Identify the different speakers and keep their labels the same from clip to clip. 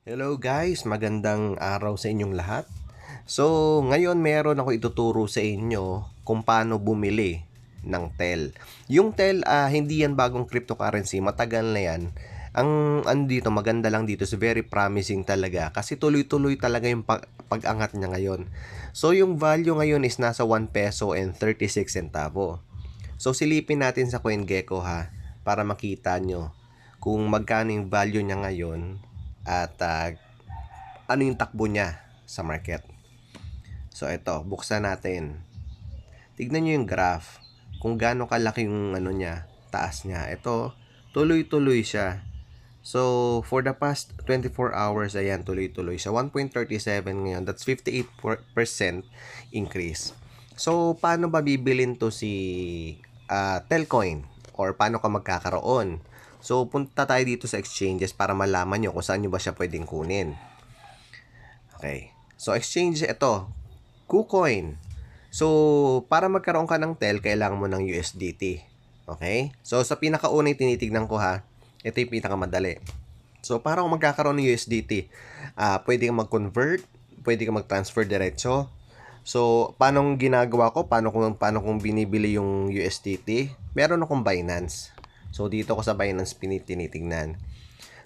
Speaker 1: Hello guys, magandang araw sa inyong lahat. So, ngayon meron ako ituturo sa inyo kung paano bumili ng TEL. Yung TEL, hindi yan bagong cryptocurrency, matagal na yan. Ang andito, maganda lang dito, is very promising talaga kasi tuloy-tuloy talaga yung pag-angat niya ngayon. So, yung value ngayon is nasa 1 peso and 36 centavo. So, silipin natin sa CoinGecko ha, para makita nyo kung magkano yung value niya ngayon at ano yung takbo niya sa market. So ito, buksan natin. Tignan niyo yung graph. Kung gaano kalaki yung ano niya, taas niya. Ito, tuloy-tuloy siya. So, for the past 24 hours, ayan, tuloy-tuloy siya. 1.37 ngayon. That's 58% increase. So, paano ba bibilin to si Telcoin? Or paano ka magkakaroon? So, punta tayo dito sa exchanges para malaman nyo kung saan nyo ba siya pwedeng kunin. Okay. So, exchange ito. KuCoin. So, para magkaroon ka ng TEL, kailangan mo ng USDT. Okay? So, sa pinakauna tinitignan ko ha, ito yung pinakamadali. So, para kung magkakaroon ng USDT, pwede kang mag-convert, pwede kang mag-transfer diretso. So, paano ginagawa ko? Paano kung binibili yung USDT? Meron akong Binance. So, dito ko sa Binance tinitignan.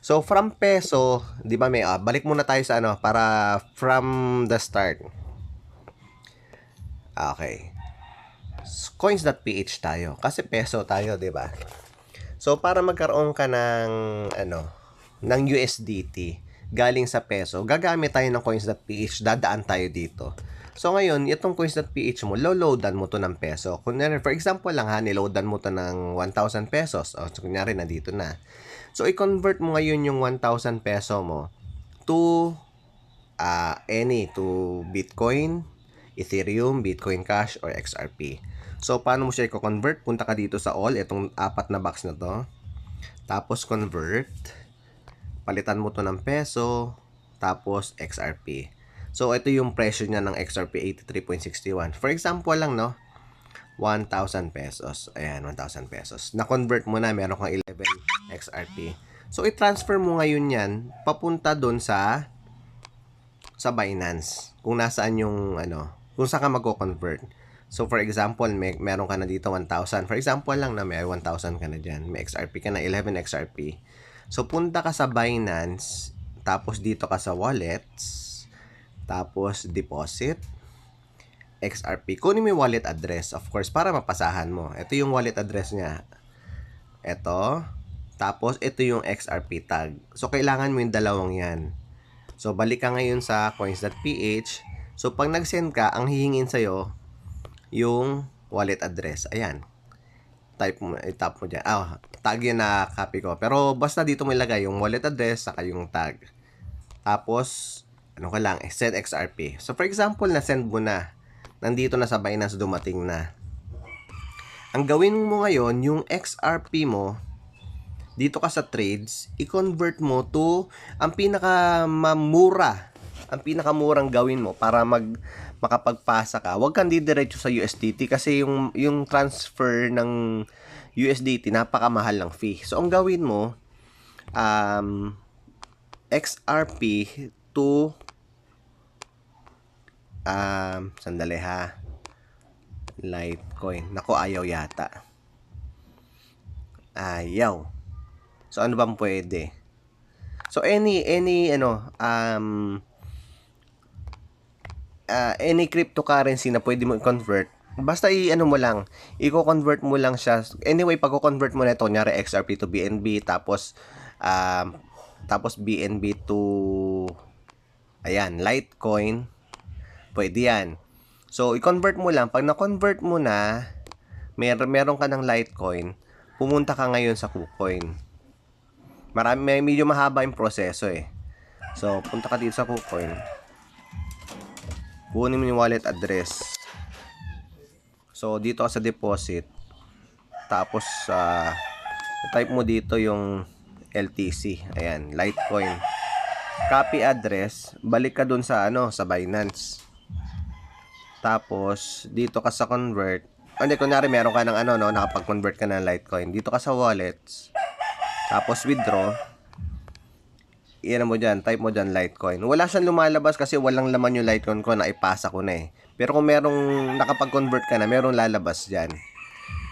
Speaker 1: So, from peso, di ba balik muna tayo sa ano, para from the start. Okay. Coins.ph tayo. Kasi peso tayo, di ba? So, para magkaroon ka ng, ng USDT, galing sa peso, gagamit tayo ng coins.ph, dadaan tayo dito. So, ngayon, itong coins.ph mo, loadan mo to ng peso. Kunyari, for example lang ha, niloadan mo to ng 1,000 pesos. O, so, kunyari, nandito na. So, i-convert mo ngayon yung 1,000 peso mo to to Bitcoin, Ethereum, Bitcoin Cash, or XRP. So, paano mo siya i-convert? Punta ka dito sa all, itong apat na box na to. Tapos, convert. Palitan mo to ng peso. Tapos, XRP. So, ito yung presyo niya ng XRP, 83.61. For example lang, no? 1,000 pesos. Ayan, 1,000 pesos. Na-convert mo na, meron kang 11 XRP. So, i-transfer mo ngayon yan, papunta doon sa Binance. Kung nasaan yung, kung saan ka magko-convert. So, for example, meron ka na dito 1,000. For example lang na may 1,000 ka na dyan. May XRP ka na, 11 XRP. So, punta ka sa Binance, tapos dito ka sa wallets, tapos deposit, XRP. Kunin mo yung wallet address, of course, para mapasahan mo. Ito yung wallet address niya. Ito. Tapos, ito yung XRP tag. So, kailangan mo yung dalawang yan. So, balik ka ngayon sa coins.ph. So, pag nag-send ka, ang hihingin sa'yo, yung wallet address. Ayan. Tap mo dyan. Tag yun na copy ko. Pero, basta dito mo ilagay yung wallet address, saka yung tag. Tapos, ano ka lang, send XRP. So, for example, na-send mo na. Nandito na sa Binance, dumating na. Ang gawin mo ngayon, yung XRP mo, dito ka sa trades, i-convert mo to ang pinakamurang gawin mo para makapagpasa ka. Huwag kang didiretso sa USDT kasi yung transfer ng USDT napakamahal ng fee. So, ang gawin mo, XRP to sandali ha. Litecoin. Nako, ayaw yata. Ayaw. So, ano bang pwede? So, any cryptocurrency na pwede mo i-convert, basta mo lang, i-convert mo lang siya. Anyway, pag convert mo na ito, kunyari XRP to BNB, tapos BNB to, Litecoin, pwede yan. So, i-convert mo lang. Pag na-convert mo na, meron ka ng Litecoin, pumunta ka ngayon sa KuCoin. Medyo mahaba yung proseso eh. So, punta ka dito sa KuCoin. Kunin mo yung wallet address. So, dito ka sa deposit. Tapos, type mo dito yung LTC. Ayan, Litecoin. Copy address. Balik ka dun sa, sa Binance. Tapos, dito ka sa convert. Kunyari meron ka ng nakapag-convert ka ng Litecoin. Dito ka sa wallets. Tapos, withdraw. Iyan mo dyan, type mo dyan Litecoin. Wala siyang lumalabas kasi walang laman yung Litecoin ko, na ipasa ko na eh. Pero kung merong nakapag-convert ka na, merong lalabas dyan.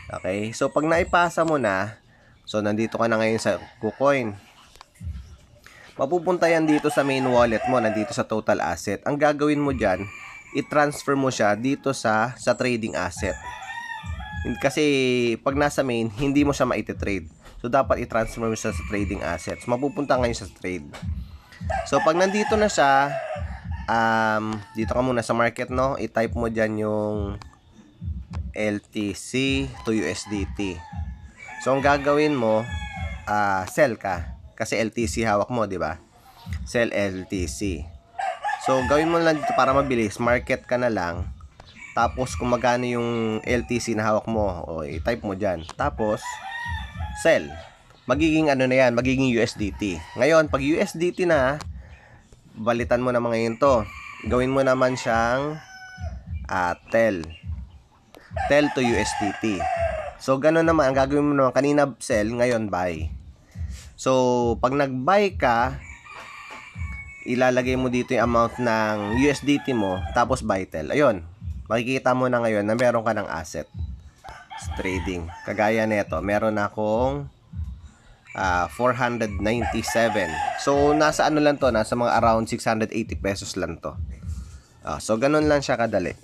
Speaker 1: Okay? So, pag naipasa mo na, so, nandito ka na ngayon sa KuCoin. Mapupunta yan dito sa main wallet mo, nandito sa total asset. Ang gagawin mo dyan, i-transfer mo siya dito sa trading asset. Kasi pag nasa main, hindi mo siya maiti-trade. So, dapat i-transfer mo siya sa trading assets. Mapupunta ngayon sa trade. So, pag nandito na siya, dito ka muna sa market, no? I-type mo dyan yung LTC to USDT. So, ang gagawin mo, sell ka. Kasi LTC hawak mo, di ba? Sell LTC. So, gawin mo lang dito para mabilis. Market ka na lang. Tapos, kung magkano yung LTC na hawak mo, o i-type mo dyan. Tapos, sell. Magiging ano na yan, magiging USDT. Ngayon, pag USDT na, balitan mo naman ngayon to. Gawin mo naman siyang TEL. TEL to USDT. So, ganun naman. Ang gagawin mo naman, kanina sell, ngayon buy. So, pag nag-buy ka, ilalagay mo dito yung amount ng USDT mo, tapos buy TEL. Ayun. Makikita mo na ngayon na meron ka ng asset sa trading. Kagaya nito, meron akong 497. So, nasa ano lang to, nasa mga around 680 pesos lang to. So, ganun lang siya kadali.